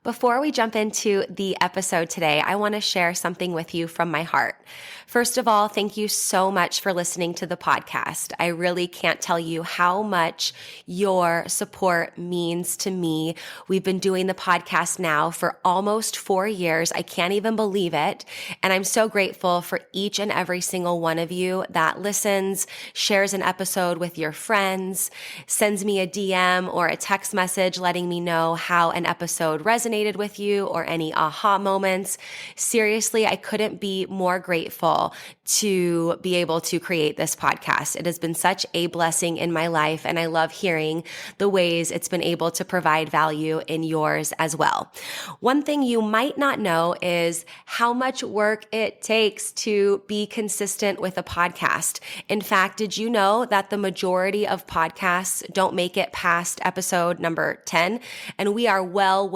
Before we jump into the episode today, I want to share something with you from my heart. First of all, thank you so much for listening to the podcast. I really can't tell you how much your support means to me. We've been doing the podcast now for almost 4 years. I can't even believe it. And I'm so grateful for each and every single one of you that listens, shares an episode with your friends, sends me a DM or a text message letting me know how an episode resonated with you or any aha moments. Seriously, I couldn't be more grateful to be able to create this podcast. It has been such a blessing in my life, and I love hearing the ways it's been able to provide value in yours as well. One thing you might not know is how much work it takes to be consistent with a podcast. In fact, did you know that the majority of podcasts don't make it past episode number 10? And we are well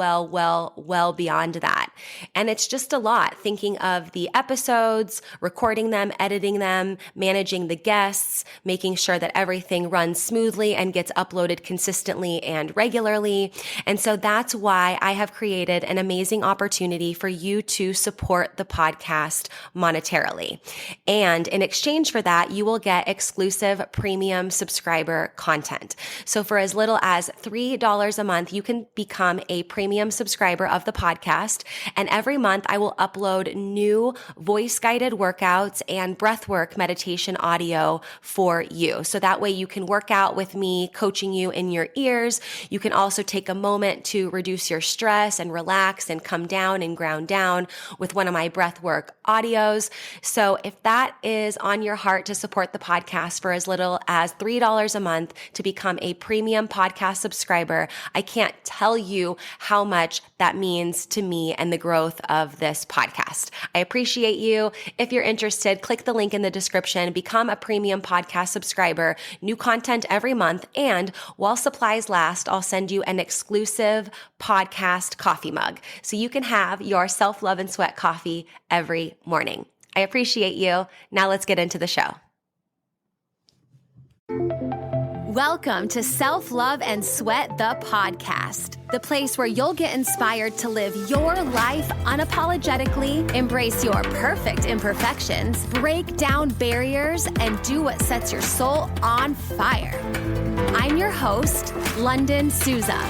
beyond that. And it's just a lot thinking of the episodes, recording them, editing them, managing the guests, making sure that everything runs smoothly and gets uploaded consistently and regularly. And so that's why I have created an amazing opportunity for you to support the podcast monetarily. And in exchange for that, you will get exclusive premium subscriber content. So for as little as $3 a month, you can become a premium subscriber of the podcast. And every month I will upload new voice-guided workouts and breathwork meditation audio for you. So that way you can work out with me, coaching you in your ears. You can also take a moment to reduce your stress and relax and come down and ground down with one of my breathwork audios. So if that is on your heart to support the podcast for as little as $3 a month to become a premium podcast subscriber, I can't tell you how much that means to me and the growth of this podcast. I appreciate you. If you're interested, click the link in the description, become a premium podcast subscriber, new content every month, and while supplies last, I'll send you an exclusive podcast coffee mug so you can have your self-love and sweat coffee every morning. I appreciate you. Now let's get into the show. Welcome to Self-Love and Sweat, the podcast, the place where you'll get inspired to live your life unapologetically, embrace your perfect imperfections, break down barriers, and do what sets your soul on fire. I'm your host, Lunden Souza.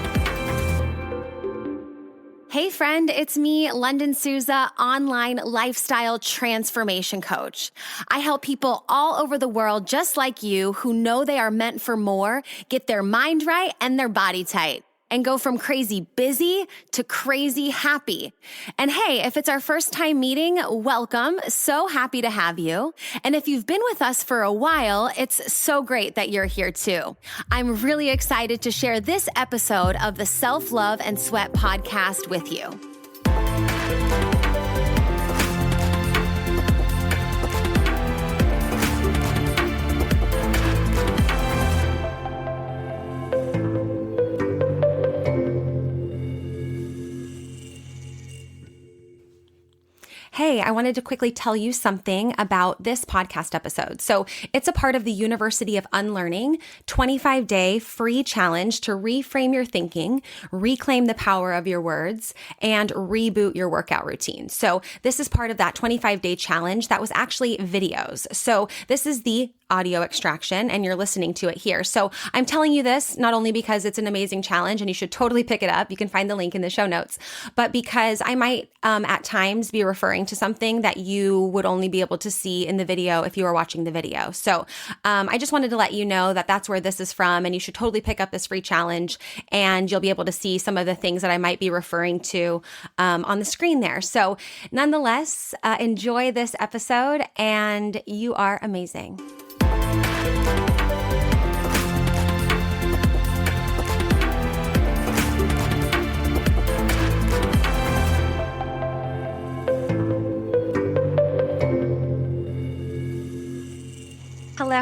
Hey friend, it's me, Lunden Souza, online lifestyle transformation coach. I help people all over the world just like you who know they are meant for more, get their mind right and their body tight, and go from crazy busy to crazy happy. And hey, if it's our first time meeting, welcome. So happy to have you. And if you've been with us for a while, it's so great that you're here too. I'm really excited to share this episode of the Self-Love and Sweat podcast with you. Hey, I wanted to quickly tell you something about this podcast episode. So it's a part of the University of Unlearning 25-day free challenge to reframe your thinking, reclaim the power of your words, and reboot your workout routine. So this is part of that 25-day challenge that was actually videos. So this is the audio extraction and you're listening to it here. So I'm telling you this not only because it's an amazing challenge and you should totally pick it up. You can find the link in the show notes, but because I might at times be referring to something that you would only be able to see in the video if you were watching the video. So I just wanted to let you know that that's where this is from, and you should totally pick up this free challenge and you'll be able to see some of the things that I might be referring to on the screen there. So nonetheless, enjoy this episode and you are amazing.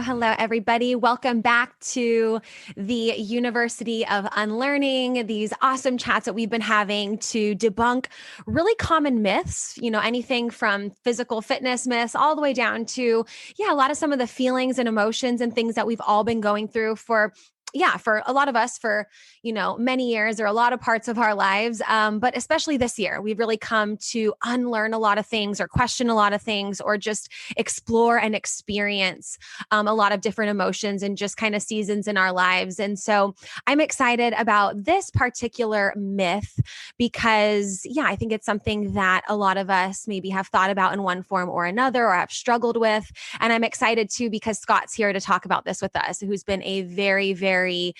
Hello, everybody. Welcome back to the University of Unlearning, these awesome chats that we've been having to debunk really common myths, anything from physical fitness myths all the way down to, a lot of some of the feelings and emotions and things that we've all been going through for yeah, for a lot of us for, many years or a lot of parts of our lives. But especially this year, we've really come to unlearn a lot of things or question a lot of things or just explore and experience a lot of different emotions and just kind of seasons in our lives. And so I'm excited about this particular myth because, yeah, I think it's something that a lot of us maybe have thought about in one form or another or have struggled with. And I'm excited too because Scott's here to talk about this with us, who's been a very, very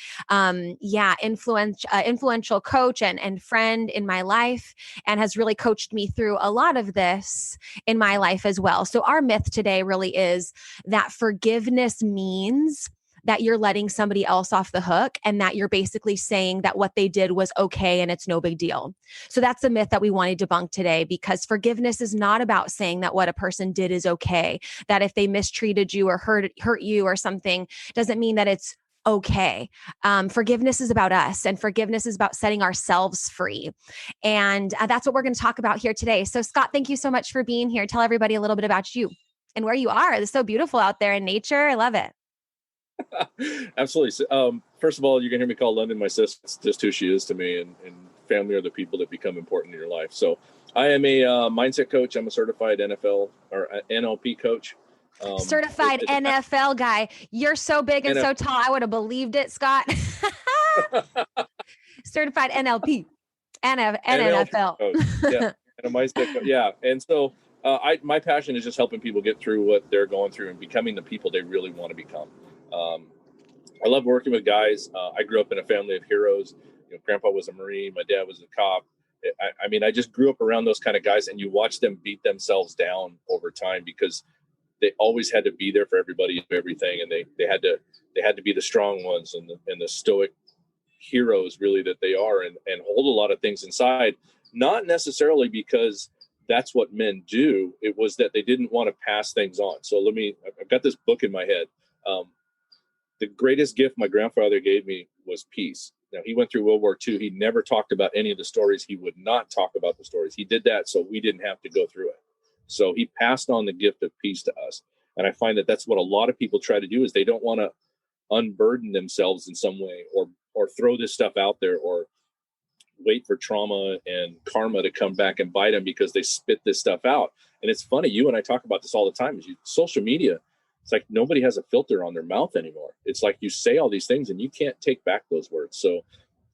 influential coach and friend in my life and has really coached me through a lot of this in my life as well. So our myth today really is that forgiveness means that you're letting somebody else off the hook and that you're basically saying that what they did was okay and it's no big deal. So that's the myth that we want to debunk today, because forgiveness is not about saying that what a person did is okay, that if they mistreated you or hurt you or something doesn't mean that it's okay. Forgiveness is about us, and forgiveness is about setting ourselves free. And that's what we're going to talk about here today. So Scott, thank you so much for being here. Tell everybody a little bit about you and where you are. It's so beautiful out there in nature. I love it. Absolutely. So, first of all, you can hear me call Lunden my sister. It's just who she is to me, and family are the people that become important in your life. So I am a mindset coach. I'm a certified NFL or NLP coach. Certified NFL guy. You're so big and so tall. I would have believed it, Scott. Certified NLP and NFL. Coach. Yeah, and a mindset coach. Yeah, and so my passion is just helping people get through what they're going through and becoming the people they really want to become. I love working with guys. I grew up in a family of heroes. Grandpa was a Marine. My dad was a cop. I just grew up around those kind of guys, and you watch them beat themselves down over time because they always had to be there for everybody and everything, and they had to be the strong ones and the stoic heroes really that they are, and hold a lot of things inside, not necessarily because that's what men do. It was that they didn't want to pass things on. So I've got this book in my head. The greatest gift my grandfather gave me was peace. Now, he went through World War II. He never talked about any of the stories. He would not talk about the stories. He did that so we didn't have to go through it. So he passed on the gift of peace to us. And I find that that's what a lot of people try to do, is they don't want to unburden themselves in some way or throw this stuff out there or wait for trauma and karma to come back and bite them because they spit this stuff out. And it's funny, you and I talk about this all the time, social media, it's like nobody has a filter on their mouth anymore. It's like you say all these things and you can't take back those words. So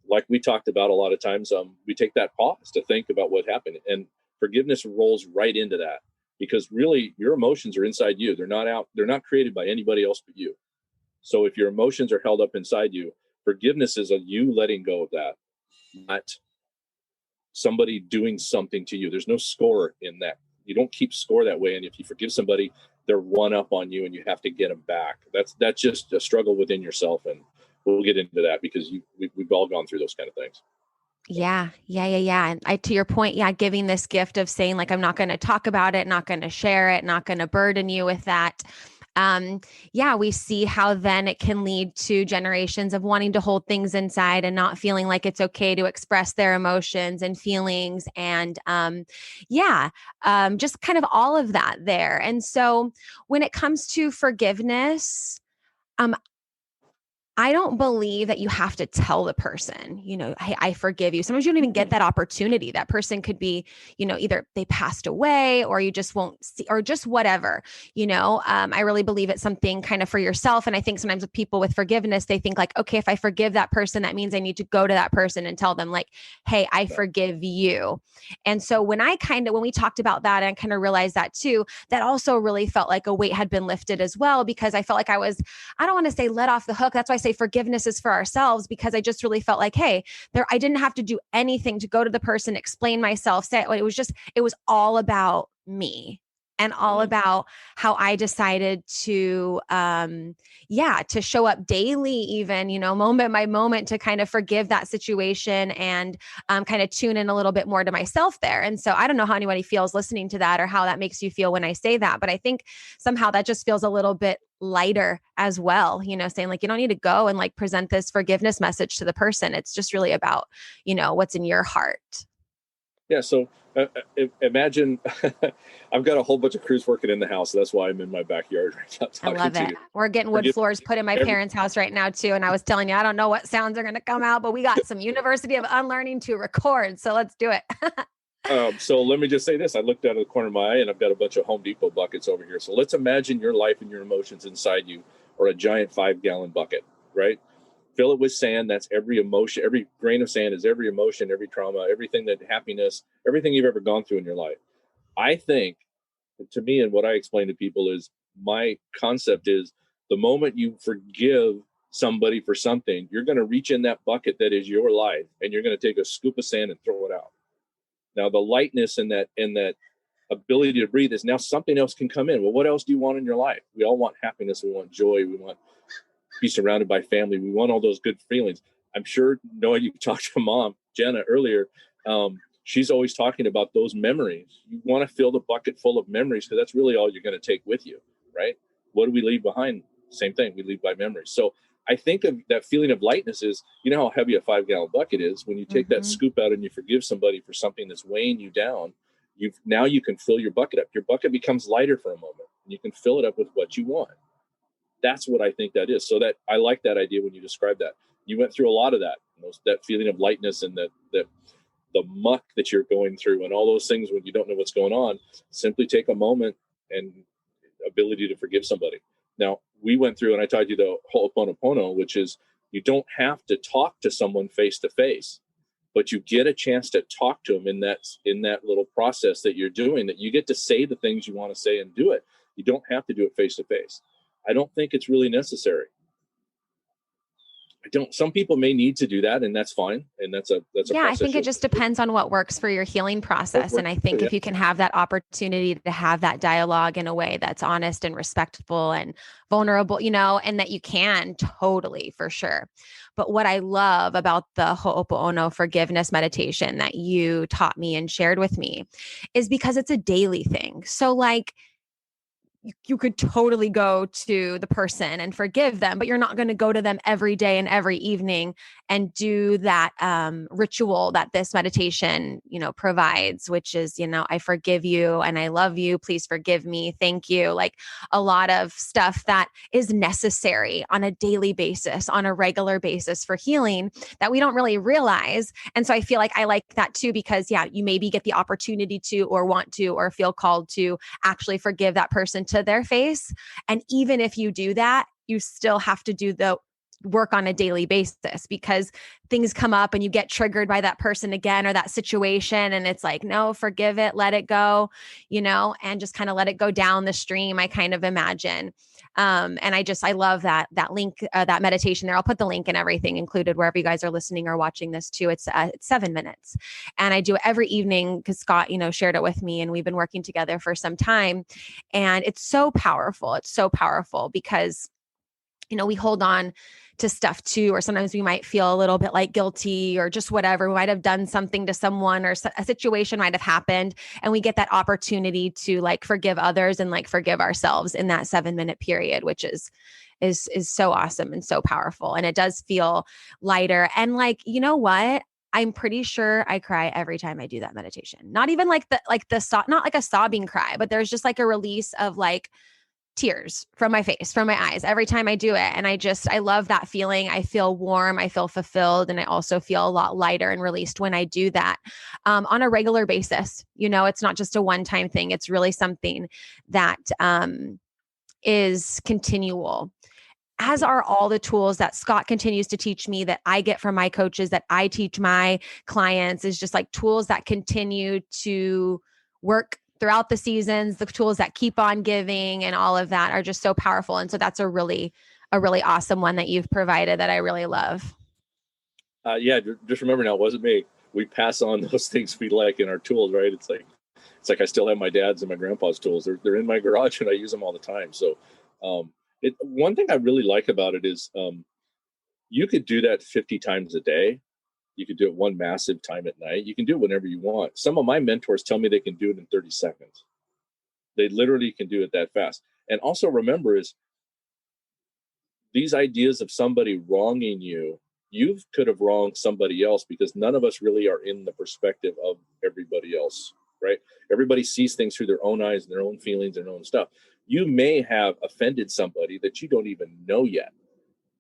like we talked about a lot of times, we take that pause to think about what happened, and forgiveness rolls right into that, because really your emotions are inside you. They're not created by anybody else but you. So if your emotions are held up inside you, forgiveness is you letting go of that, not somebody doing something to you. There's no score in that. You don't keep score that way. And if you forgive somebody, they're one up on you and you have to get them back. That's just a struggle within yourself. And we'll get into that because we've all gone through those kind of things. Yeah. And to your point, giving this gift of saying, like, I'm not going to talk about it, not going to share it, not going to burden you with that. We see how then it can lead to generations of wanting to hold things inside and not feeling like it's okay to express their emotions and feelings and, just kind of all of that there. And so when it comes to forgiveness, I don't believe that you have to tell the person, hey, I forgive you. Sometimes you don't even get that opportunity. That person could be, either they passed away or you just won't see, or just whatever, I really believe it's something kind of for yourself. And I think sometimes with people with forgiveness, they think like, okay, if I forgive that person, that means I need to go to that person and tell them like, hey, I forgive you. And so when we talked about that, and I kind of realized that too, that also really felt like a weight had been lifted as well, because I felt like I don't want to say let off the hook. That's why I say forgiveness is for ourselves, because I just really felt like, hey, I didn't have to do anything to go to the person, explain myself, say it was all about me and all about how I decided to show up daily, even, moment by moment, to kind of forgive that situation and kind of tune in a little bit more to myself there. And so I don't know how anybody feels listening to that or how that makes you feel when I say that, but I think somehow that just feels a little bit lighter as well, saying like, you don't need to go and like present this forgiveness message to the person. It's just really about, what's in your heart. Yeah. So imagine I've got a whole bunch of crews working in the house. So that's why I'm in my backyard right now I talking love to it. you. We're getting wood Forgive floors put in my every. parents' house right now too. And I was telling you, I don't know what sounds are going to come out, but we got some University of Unlearning to record. So let's do it. So let me just say this. I looked out of the corner of my eye and I've got a bunch of Home Depot buckets over here. So let's imagine your life and your emotions inside you are a giant 5-gallon bucket, right? Fill it with sand. That's every emotion. Every grain of sand is every emotion, every trauma, everything that happiness, everything you've ever gone through in your life. I think, to me, and what I explain to people is my concept is the moment you forgive somebody for something, you're going to reach in that bucket that is your life and you're going to take a scoop of sand and throw it out. Now, the lightness and that ability to breathe is now something else can come in. Well, what else do you want in your life? We all want happiness. We want joy. We want to be surrounded by family. We want all those good feelings. I'm sure, Noah, you talked to Mom, Jenna, earlier. She's always talking about those memories. You want to fill the bucket full of memories because that's really all you're going to take with you, right? What do we leave behind? Same thing. We leave by memories. So I think of that feeling of lightness is, you know how heavy a 5-gallon bucket is. When you take that scoop out and you forgive somebody for something that's weighing you down, now you can fill your bucket up. Your bucket becomes lighter for a moment and you can fill it up with what you want. That's what I think that is. So that I like that idea when you describe that. You went through a lot of that, that feeling of lightness and that the muck that you're going through and all those things when you don't know what's going on. Simply take a moment and ability to forgive somebody. Now, we went through, and I taught you the Ho'oponopono, which is you don't have to talk to someone face to face, but you get a chance to talk to them in that little process that you're doing, that you get to say the things you want to say and do it. You don't have to do it face to face. I don't think it's really necessary. I don't. Some people may need to do that, and that's fine. And that's a Yeah, I process think it you'll just depends on what works for your healing process. And work I through. think Yeah. if you can have that opportunity to have that dialogue in a way that's honest and respectful and vulnerable, and that you can totally for sure. But what I love about the Ho'oponopono forgiveness meditation that you taught me and shared with me is because it's a daily thing. So, like, you could totally go to the person and forgive them, but you're not going to go to them every day and every evening and do that ritual that this meditation, provides, which is, I forgive you and I love you. Please forgive me. Thank you. Like a lot of stuff that is necessary on a daily basis, on a regular basis for healing that we don't really realize. And so I feel like I like that too, because you maybe get the opportunity to, or want to, or feel called to actually forgive that person to their face. And even if you do that, you still have to do the work on a daily basis because things come up and you get triggered by that person again or that situation. And it's like, no, forgive it, let it go, and just kind of let it go down the stream. I kind of imagine. And I love that link, that meditation there. I'll put the link and everything included wherever you guys are listening or watching this too. It's 7 minutes. And I do it every evening because Scott, shared it with me and we've been working together for some time. And it's so powerful. It's so powerful because we hold on to stuff too, or sometimes we might feel a little bit like guilty or just whatever. We might have done something to someone or a situation might have happened. And we get that opportunity to like forgive others and like forgive ourselves in that 7-minute period, which is so awesome and so powerful. And it does feel lighter. And like, you know what? I'm pretty sure I cry every time I do that meditation. Not even like not like a sobbing cry, but there's just like a release of like tears from my face, from my eyes every time I do it. And I love that feeling. I feel warm, I feel fulfilled, and I also feel a lot lighter and released when I do that on a regular basis. It's not just a one-time thing. It's really something that is continual, as are all the tools that Scott continues to teach me, that I get from my coaches, that I teach my clients, is just like tools that continue to work throughout the seasons. The tools that keep on giving and all of that are just so powerful. And so that's a really awesome one that you've provided that I really love. Yeah, just remember now, it wasn't me. We pass on those things we like in our tools, right? It's like I still have my dad's and my grandpa's tools. They're in my garage and I use them all the time. So one thing I really like about it is you could do that 50 times a day. You could do it one massive time at night. You can do it whenever you want. Some of my mentors tell me they can do it in 30 seconds. They literally can do it that fast. And also remember is these ideas of somebody wronging you You could have wronged somebody else, because none of us really are in the perspective of everybody else, right? Everybody sees things through their own eyes and their own feelings and their own stuff. You may have offended somebody that you don't even know yet.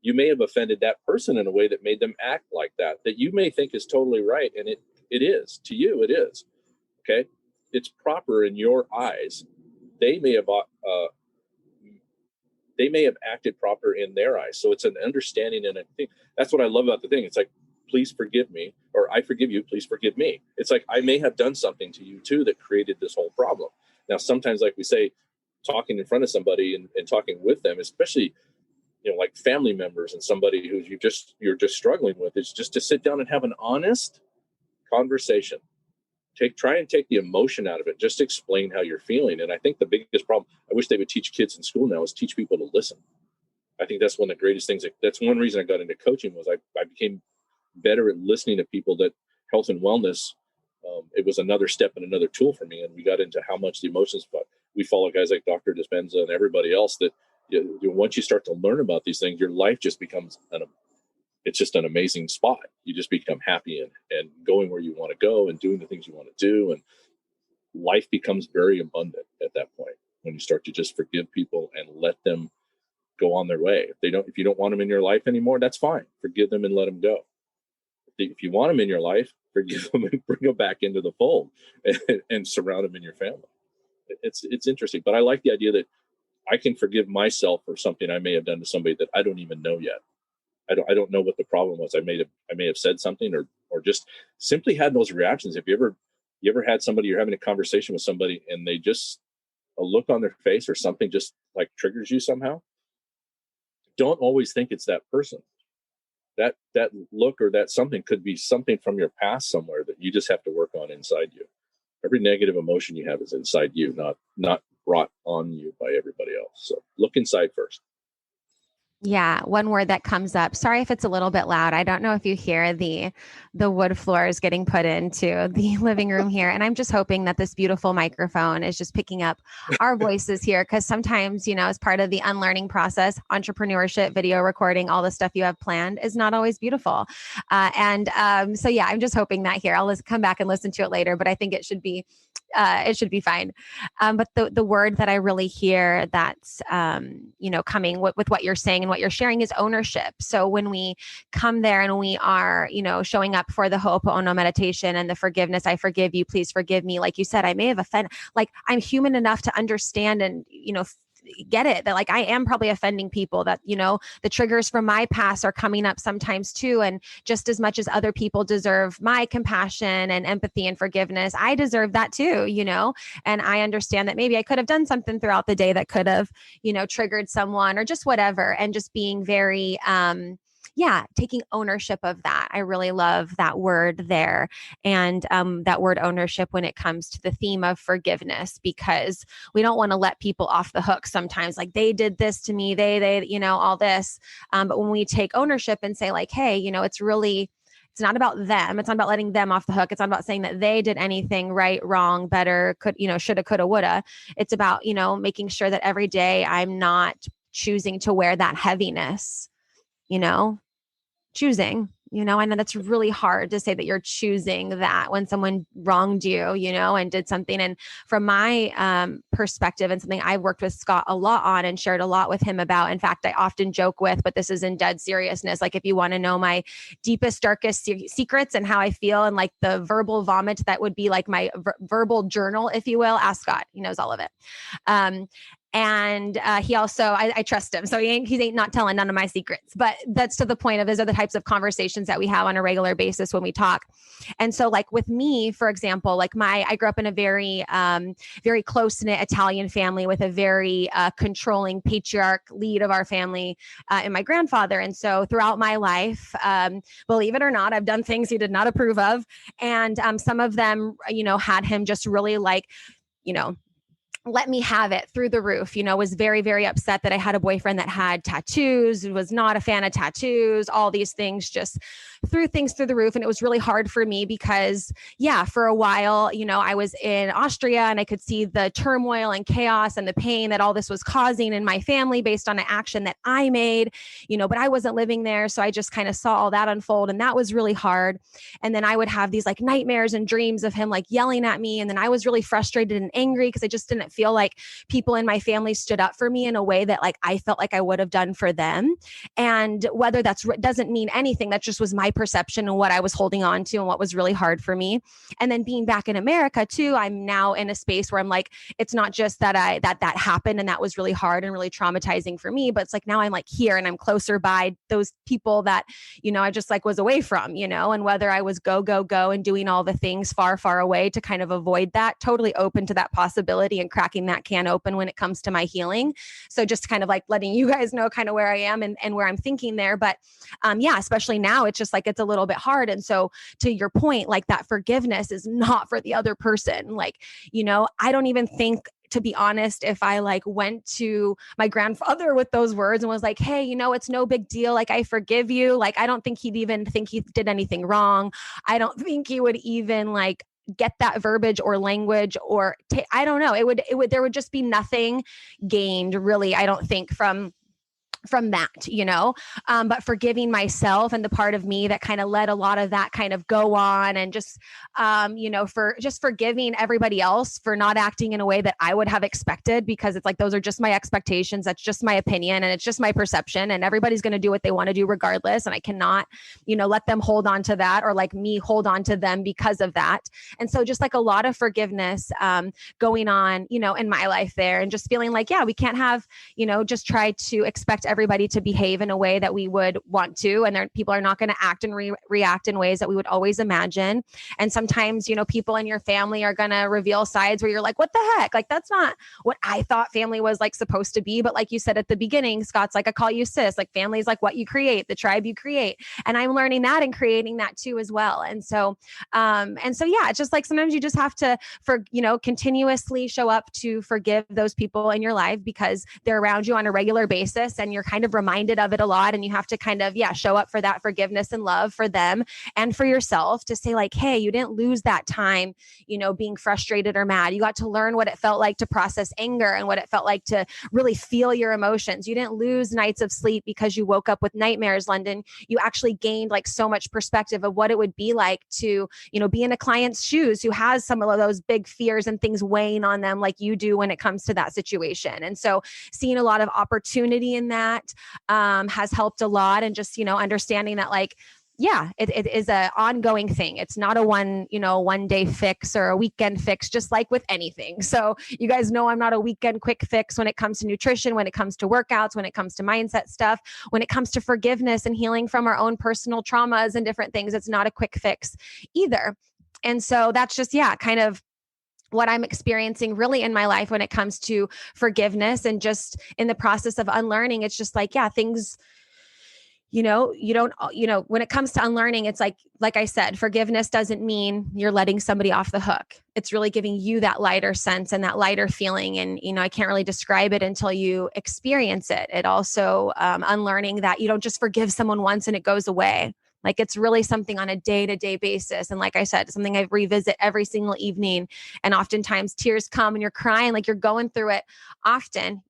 You may have offended that person in a way that made them act like that you may think is totally right. And it is, to you, it is. Okay. It's proper in your eyes. They may have acted proper in their eyes. So it's an understanding. And I think that's what I love about the thing. It's like, please forgive me, or I forgive you, please forgive me. It's like, I may have done something to you too that created this whole problem. Now, sometimes, like we say, talking in front of somebody and talking with them, especially, like family members and somebody who you're just struggling with, is just to sit down and have an honest conversation. Try and take the emotion out of it. Just explain how you're feeling. And I think the biggest problem, I wish they would teach kids in school now, is teach people to listen. I think that's one of the greatest things. That's one reason I got into coaching, was I became better at listening to people. That health and wellness, it was another step and another tool for me. And we got into how much the emotions, but we follow guys like Dr. Dispenza and everybody else that, once you start to learn about these things, your life just becomes it's just an amazing spot. You just become happy and going where you want to go and doing the things you want to do. And life becomes very abundant at that point, when you start to just forgive people and let them go on their way. If you don't want them in your life anymore, that's fine. Forgive them and let them go. If you want them in your life, forgive them and bring them back into the fold, and surround them in your family. It's interesting, but I like the idea that I can forgive myself for something I may have done to somebody that I don't even know yet. I don't know what the problem was. I may have said something, or just simply had those reactions. If you ever had somebody, you're having a conversation with somebody, and they just, a look on their face or something just like triggers you somehow, don't always think it's that person. That look or that something could be something from your past somewhere that you just have to work on inside you. Every negative emotion you have is inside you, not brought on you by everybody else. So look inside first. Yeah, one word that comes up. Sorry if it's a little bit loud. I don't know if you hear the wood floors getting put into the living room here. And I'm just hoping that this beautiful microphone is just picking up our voices here, because sometimes, as part of the unlearning process, entrepreneurship, video recording, all the stuff you have planned is not always beautiful. So yeah, I'm just hoping that here. I'll come back and listen to it later, but I think it should be fine. But the word that I really hear that's, coming with what you're saying and what you're sharing is ownership. So when we come there and we are, showing up for the Ho'oponopono meditation and the forgiveness, I forgive you, please forgive me. Like you said, I may have offended, like I'm human enough to understand and, get it, that like I am probably offending people, that, the triggers from my past are coming up sometimes too. And just as much as other people deserve my compassion and empathy and forgiveness, I deserve that too, and I understand that maybe I could have done something throughout the day that could have, triggered someone or just whatever. And just being very, taking ownership of that. I really love that word there. And that word ownership when it comes to the theme of forgiveness, because we don't want to let people off the hook sometimes. Like they did this to me, they, all this. But when we take ownership and say like, hey, it's not about them. It's not about letting them off the hook. It's not about saying that they did anything right, wrong, better, shoulda, coulda, woulda. It's about, making sure that every day I'm not choosing to wear that heaviness, choosing, I know that's really hard to say that you're choosing that when someone wronged you, and did something. And from my perspective, and something I've worked with Scott a lot on and shared a lot with him about, in fact, I often joke with, but this is in dead seriousness. Like if you want to know my deepest, darkest secrets and how I feel, and like the verbal vomit that would be like my verbal journal, if you will, ask Scott. He knows all of it. And he also, I trust him. So he ain't not telling none of my secrets, but that's to the point of, those are the types of conversations that we have on a regular basis when we talk. And so like with me, for example, like I grew up in a very, very close knit Italian family with a very controlling patriarch lead of our family and my grandfather. And so throughout my life, believe it or not, I've done things he did not approve of. And some of them, had him just really like, let me have it through the roof, was very, very upset that I had a boyfriend that had tattoos, was not a fan of tattoos, all these things, just threw things through the roof. And it was really hard for me because, for a while, I was in Austria and I could see the turmoil and chaos and the pain that all this was causing in my family based on an action that I made, but I wasn't living there. So I just kind of saw all that unfold, and that was really hard. And then I would have these like nightmares and dreams of him like yelling at me. And then I was really frustrated and angry because I just didn't feel like people in my family stood up for me in a way that like I felt like I would have done for them. And whether that's doesn't mean anything, that just was my perception and what I was holding on to and what was really hard for me. And then being back in America too, I'm now in a space where I'm like, it's not just that that happened and that was really hard and really traumatizing for me, but it's like now I'm like here and I'm closer by those people that, I just like was away from, and whether I was go and doing all the things far away to kind of avoid that, totally open to that possibility and cracking that can open when it comes to my healing. So just kind of like letting you guys know kind of where I am and where I'm thinking there. But especially now, it's just like, it's a little bit hard. And so to your point, like that forgiveness is not for the other person. Like, I don't even think, to be honest, if I like went to my grandfather with those words and was like, hey, it's no big deal. Like, I forgive you. Like, I don't think he'd even think he did anything wrong. I don't think he would even like get that verbiage or language or I don't know. It would, there would just be nothing gained really, I don't think, from that, but forgiving myself and the part of me that kind of let a lot of that kind of go on, and just, for just forgiving everybody else for not acting in a way that I would have expected, because it's like, those are just my expectations. That's just my opinion. And it's just my perception, and everybody's going to do what they want to do regardless. And I cannot, let them hold on to that, or like me hold on to them because of that. And so just like a lot of forgiveness, going on, in my life there, and just feeling like, we can't have, just try to expect everybody to behave in a way that we would want to. And people are not going to act and react in ways that we would always imagine. And sometimes, people in your family are going to reveal sides where you're like, what the heck? Like, that's not what I thought family was like supposed to be. But like you said at the beginning, Scott's like, I call you sis. Like, family is like what you create, the tribe you create. And I'm learning that and creating that too as well. And so, it's just like, sometimes you just have to, continuously show up to forgive those people in your life because they're around you on a regular basis, and you're kind of reminded of it a lot. And you have to kind of, show up for that forgiveness and love for them and for yourself, to say like, hey, you didn't lose that time, being frustrated or mad. You got to learn what it felt like to process anger and what it felt like to really feel your emotions. You didn't lose nights of sleep because you woke up with nightmares, Lunden. You actually gained like so much perspective of what it would be like to, be in a client's shoes who has some of those big fears and things weighing on them like you do when it comes to that situation. And so seeing a lot of opportunity in that has helped a lot. And just, understanding that like, it is an ongoing thing. It's not a one day fix or a weekend fix, just like with anything. So you guys know I'm not a weekend quick fix when it comes to nutrition, when it comes to workouts, when it comes to mindset stuff, when it comes to forgiveness and healing from our own personal traumas and different things. It's not a quick fix either. And so that's just, kind of what I'm experiencing really in my life when it comes to forgiveness, and just in the process of unlearning. It's just like, things, you don't, when it comes to unlearning, it's like I said, forgiveness doesn't mean you're letting somebody off the hook. It's really giving you that lighter sense and that lighter feeling. And, I can't really describe it until you experience it. It also, unlearning that you don't just forgive someone once and it goes away. Like, it's really something on a day-to-day basis. And like I said, something I revisit every single evening. And oftentimes tears come and you're crying, like you're going through it often,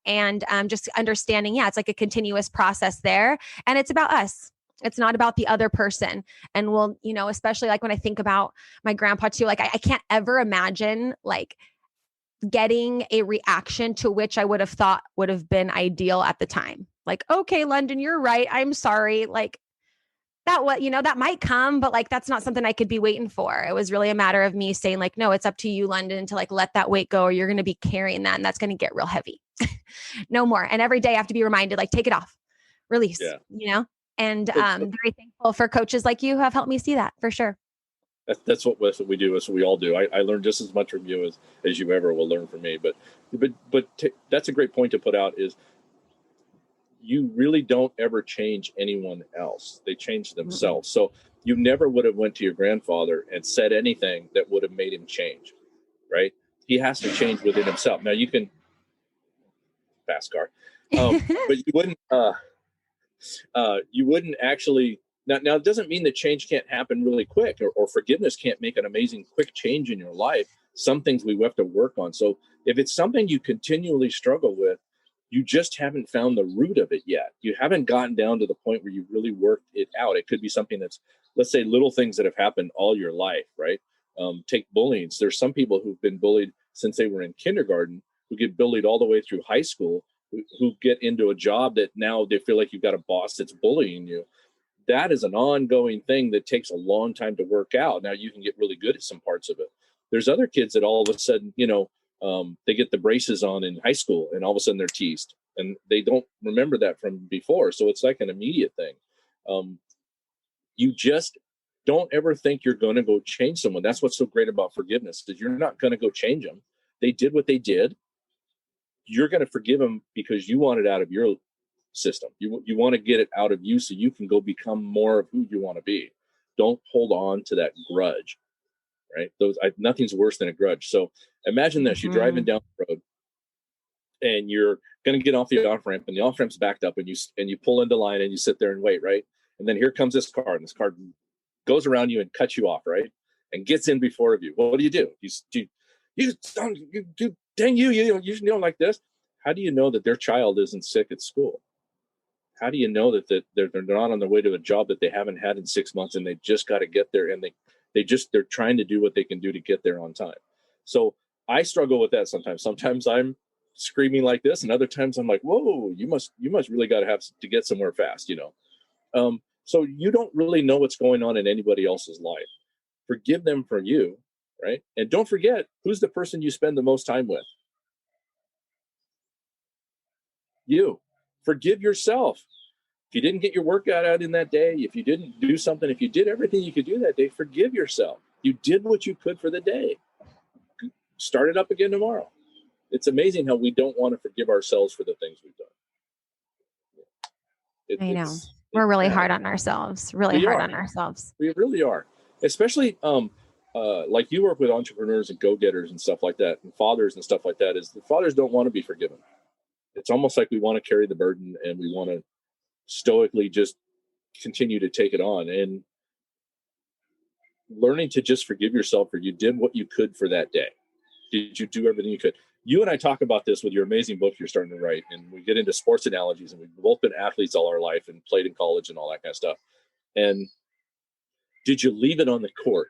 and just understanding, it's like a continuous process there. And it's about us. It's not about the other person. And we'll, especially like when I think about my grandpa too, like I can't ever imagine like getting a reaction to which I would have thought would have been ideal at the time. Like, okay, Lunden, you're right. I'm sorry. Like, that might come, but like, that's not something I could be waiting for. It was really a matter of me saying like, no, it's up to you, Lunden, to like, let that weight go, or you're going to be carrying that. And that's going to get real heavy. No more. And every day I have to be reminded, like, take it off, release, and very thankful for coaches like you who have helped me see that for sure. That's what we do. That's what we all do. I learned just as much from you as you ever will learn from me. But that's a great point to put out, is you really don't ever change anyone else. They change themselves. Mm-hmm. So you never would have went to your grandfather and said anything that would have made him change, right? he has to change within himself. Now you can fast car, but you wouldn't actually. Now it doesn't mean that change can't happen really quick, or forgiveness can't make an amazing quick change in your life. Some things we have to work on. So if it's something you continually struggle with, you just haven't found the root of it yet. You haven't gotten down to the point where you really worked it out. It could be something that's, let's say, little things that have happened all your life, right? Take bullying. There's some people who've been bullied since they were in kindergarten, who get bullied all the way through high school, who get into a job that now they feel like you've got a boss that's bullying you. That is an ongoing thing that takes a long time to work out. Now you can get really good at some parts of it. There's other kids that all of a sudden, they get the braces on in high school and all of a sudden they're teased and they don't remember that from before. So it's like an immediate thing. You just don't ever think you're going to go change someone. That's what's so great about forgiveness, is you're not going to go change them. They did what they did. You're going to forgive them because you want it out of your system. You want to get it out of you so you can go become more of who you want to be. Don't hold on to that grudge, right? Nothing's worse than a grudge. So imagine this: you're driving down the road and you're going to get off the off ramp, and the off ramp's backed up, and you pull into line and you sit there and wait, right? And then here comes this car, and this car goes around you and cuts you off, right? And gets in before of you. What do? You dang you don't like this. How do you know that their child isn't sick at school? How do you know that they're not on their way to a job that they haven't had in 6 months, and they just got to get there, and they're trying to do what they can do to get there on time? So I struggle with that sometimes. Sometimes I'm screaming like this, and other times I'm like, whoa, you must really got to have to get somewhere fast, So you don't really know what's going on in anybody else's life. Forgive them for you, right? And don't forget, who's the person you spend the most time with? You. Forgive yourself. If you didn't get your workout out in that day, if you didn't do something, if you did everything you could do that day, forgive yourself. You did what you could for the day. Start it up again tomorrow. It's amazing how we don't want to forgive ourselves for the things we've done. I know. We're really hard on ourselves. We really are. Especially like you work with entrepreneurs and go-getters and stuff like that, and fathers and stuff like that, is the fathers don't want to be forgiven. It's almost like we want to carry the burden and we want to stoically just continue to take it on. And learning to just forgive yourself for you did what you could for that day. Did you do everything you could? You and I talk about this with your amazing book you're starting to write, and we get into sports analogies, and we've both been athletes all our life and played in college and all that kind of stuff. And did you leave it on the court?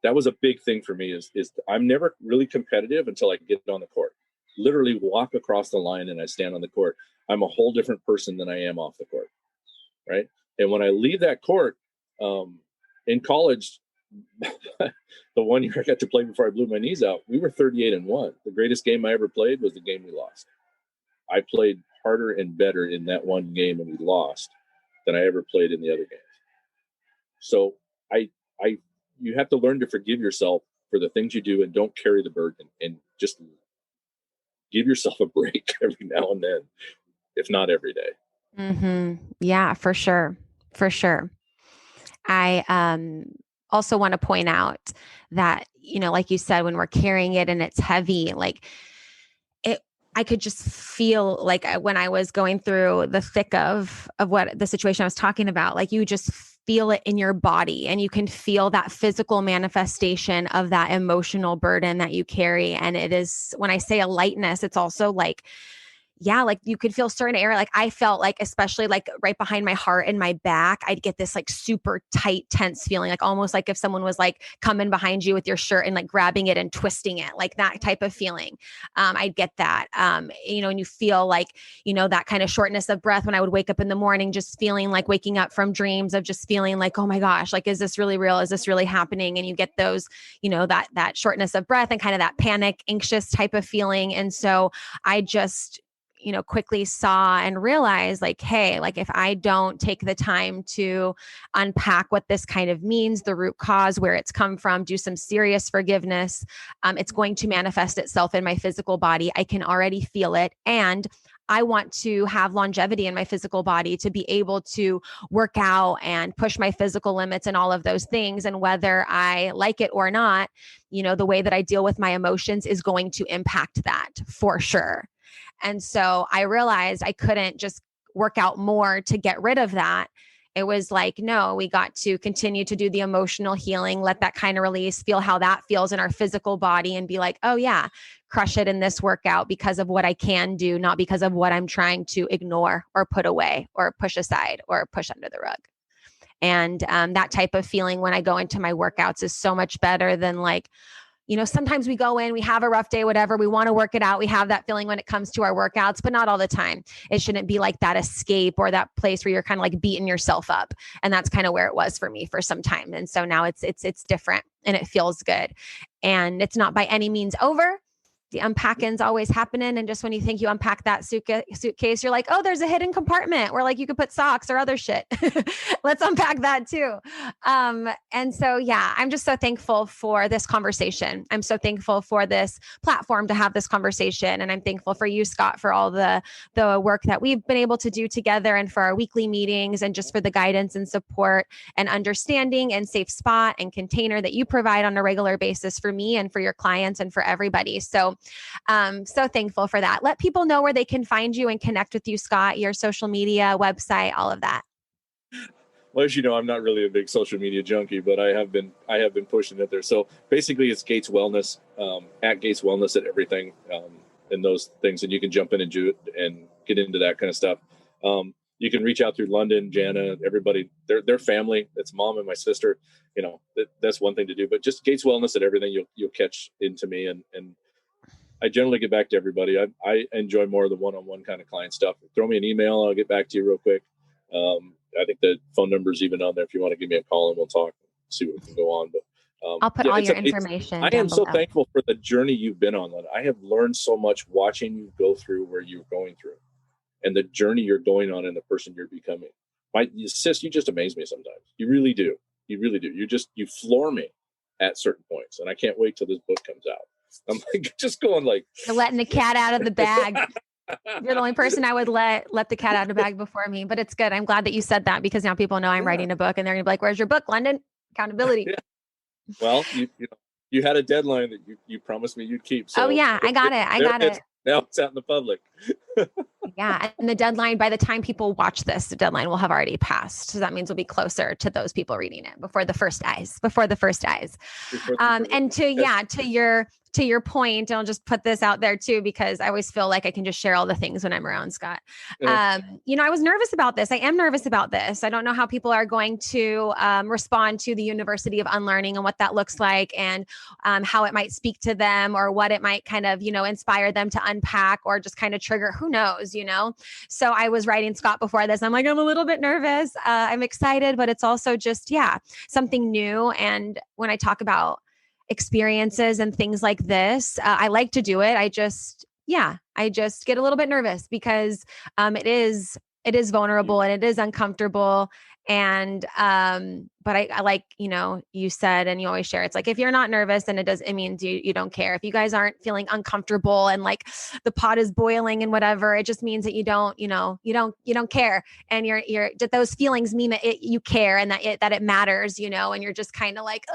That was a big thing for me, is I'm never really competitive until I get on the court. Literally walk across the line and I stand on the court. I'm a whole different person than I am off the court, right? And when I leave that court, in college, the 1 year I got to play before I blew my knees out, we were 38-1. The greatest game I ever played was the game we lost. I played harder and better in that one game and we lost than I ever played in the other games. So you have to learn to forgive yourself for the things you do, and don't carry the burden, and just give yourself a break every now and then, if not every day. Mm-hmm. Yeah, for sure. For sure. I also want to point out that, like you said, when we're carrying it and it's heavy, I could just feel like when I was going through the thick of what the situation I was talking about, like you just feel it in your body, and you can feel that physical manifestation of that emotional burden that you carry. And it is, when I say a lightness, it's also like, yeah, like you could feel certain area. Like I felt like, especially like right behind my heart and my back, I'd get this like super tight, tense feeling, like almost like if someone was like coming behind you with your shirt and like grabbing it and twisting it, like that type of feeling. I'd get that, and you feel like, that kind of shortness of breath when I would wake up in the morning, just feeling like waking up from dreams of just feeling like, oh my gosh, like, is this really real? Is this really happening? And you get those, that shortness of breath and kind of that panic, anxious type of feeling. And so I just, quickly saw and realized like, hey, like if I don't take the time to unpack what this kind of means, the root cause, where it's come from, do some serious forgiveness, it's going to manifest itself in my physical body. I can already feel it. And I want to have longevity in my physical body to be able to work out and push my physical limits and all of those things. And whether I like it or not, the way that I deal with my emotions is going to impact that for sure. And so I realized I couldn't just work out more to get rid of that. It was like, no, we got to continue to do the emotional healing, let that kind of release, feel how that feels in our physical body, and be like, oh yeah, crush it in this workout because of what I can do, not because of what I'm trying to ignore or put away or push aside or push under the rug. And that type of feeling when I go into my workouts is so much better than like, sometimes we go in, we have a rough day, whatever, we want to work it out. We have that feeling when it comes to our workouts, but not all the time. It shouldn't be like that escape or that place where you're kind of like beating yourself up. And that's kind of where it was for me for some time. And so now it's different and it feels good. And it's not by any means over. The unpacking's always happening. And just when you think you unpack that suitcase, you're like, oh, there's a hidden compartment where like you could put socks or other shit. Let's unpack that too. And so, yeah, I'm just so thankful for this conversation. I'm so thankful for this platform to have this conversation. And I'm thankful for you, Scott, for all the work that we've been able to do together and for our weekly meetings and just for the guidance and support and understanding and safe spot and container that you provide on a regular basis for me and for your clients and for everybody. So thankful for that. Let people know where they can find you and connect with you, Scott, your social media, website, all of that. Well, as you know, I'm not really a big social media junkie, but I have been pushing it there. So basically it's Gates Wellness, at Gates Wellness at everything, and those things. And you can jump in and do it and get into that kind of stuff. You can reach out through Lunden, Jana, everybody, their family. It's mom and my sister. That's one thing to do, but just Gates Wellness at everything. You'll catch into me, and I generally get back to everybody. I enjoy more of the one-on-one kind of client stuff. Throw me an email. I'll get back to you real quick. I think the phone number is even on there if you want to give me a call and we'll talk, see what we can go on. But I'll put all your information. I am so thankful for the journey you've been on. I have learned so much watching you go through where you're going through and the journey you're going on and the person you're becoming. Sis, you just amaze me sometimes. You really do. You really do. You floor me at certain points. And I can't wait till this book comes out. I'm like just going like you're letting the cat out of the bag. You're the only person I would let the cat out of the bag before me, but it's good. I'm glad that you said that because now people know I'm writing a book and they're gonna be like, where's your book, Lunden? Accountability. Yeah. Well, you had a deadline that you promised me you'd keep. So yeah, I got it. Now it's out in the public. Yeah. And the deadline, by the time people watch this, the deadline will have already passed. So that means we'll be closer to those people reading it before the first eyes. And to your point, and I'll just put this out there too, because I always feel like I can just share all the things when I'm around Scott. Yeah. I was nervous about this. I am nervous about this. I don't know how people are going to respond to the University of Unlearning and what that looks like and how it might speak to them or what it might kind of, inspire them to unpack or just kind of trigger, who knows, So I was writing Scott before this. I'm like, I'm a little bit nervous. I'm excited, but it's also just, something new. And when I talk about experiences and things like this, I like to do it. I just get a little bit nervous because it is vulnerable and it is uncomfortable. And, but I like, you said, and you always share, it's like, if you're not nervous, then it means you don't care. If you guys aren't feeling uncomfortable and like the pot is boiling and whatever, it just means that you don't care. And you're those feelings mean that you care and that it matters, and you're just kind of like,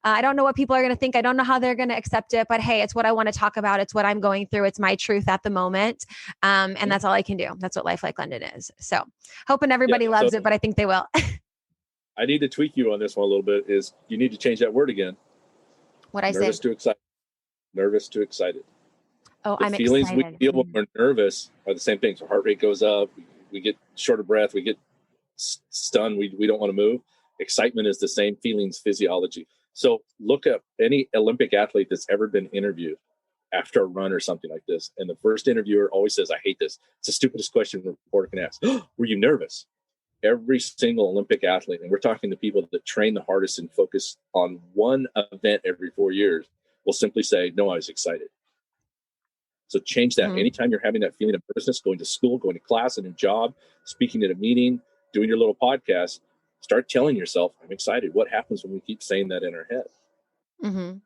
I don't know what people are going to think. I don't know how they're going to accept it, but hey, it's what I want to talk about. It's what I'm going through. It's my truth at the moment. And that's all I can do. That's what Life Like Lunden is. So hoping everybody loves it, but I think they will. I need to tweak you on this one a little bit. Is you need to change that word again. What I say? Nervous to excited. Nervous to excited. Oh, I'm excited. The feelings we feel when we're nervous are the same thing. So heart rate goes up. We get short of breath. We get stunned. We don't want to move. Excitement is the same feelings physiology. So look up any Olympic athlete that's ever been interviewed after a run or something like this. And the first interviewer always says, I hate this. It's the stupidest question a reporter can ask. Were you nervous? Every single Olympic athlete, and we're talking to people that train the hardest and focus on one event every 4 years, will simply say, no, I was excited. So change that. Anytime you're having that feeling of nervousness, going to school, going to class, a new job, speaking at a meeting, doing your little podcast, start telling yourself, I'm excited. What happens when we keep saying that in our head?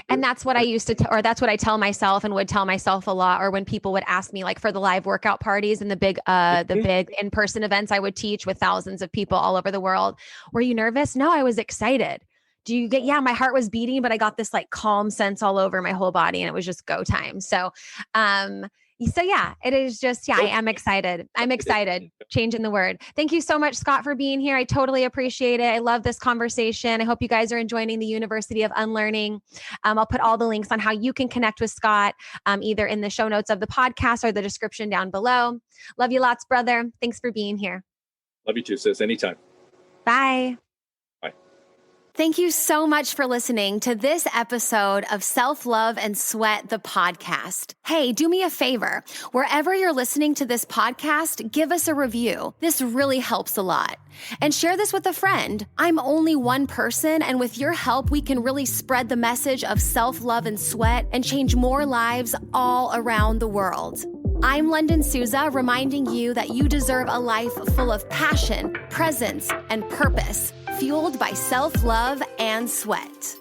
And that's what I used to, or that's what I tell myself and would tell myself a lot. Or when people would ask me, like for the live workout parties and the big in-person events I would teach with thousands of people all over the world, were you nervous? No, I was excited. My heart was beating, but I got this like calm sense all over my whole body, and it was just go time. So it is just, I am excited. I'm excited. Changing the word. Thank you so much, Scott, for being here. I totally appreciate it. I love this conversation. I hope you guys are enjoying the University of Unlearning. I'll put all the links on how you can connect with Scott, either in the show notes of the podcast or the description down below. Love you lots, brother. Thanks for being here. Love you too, sis. Anytime. Bye. Thank you so much for listening to this episode of Self-Love and Sweat, the podcast. Hey, do me a favor. Wherever you're listening to this podcast, give us a review. This really helps a lot. And share this with a friend. I'm only one person, and with your help, we can really spread the message of self-love and sweat and change more lives all around the world. I'm Lunden Souza, reminding you that you deserve a life full of passion, presence, and purpose, fueled by self-love and sweat.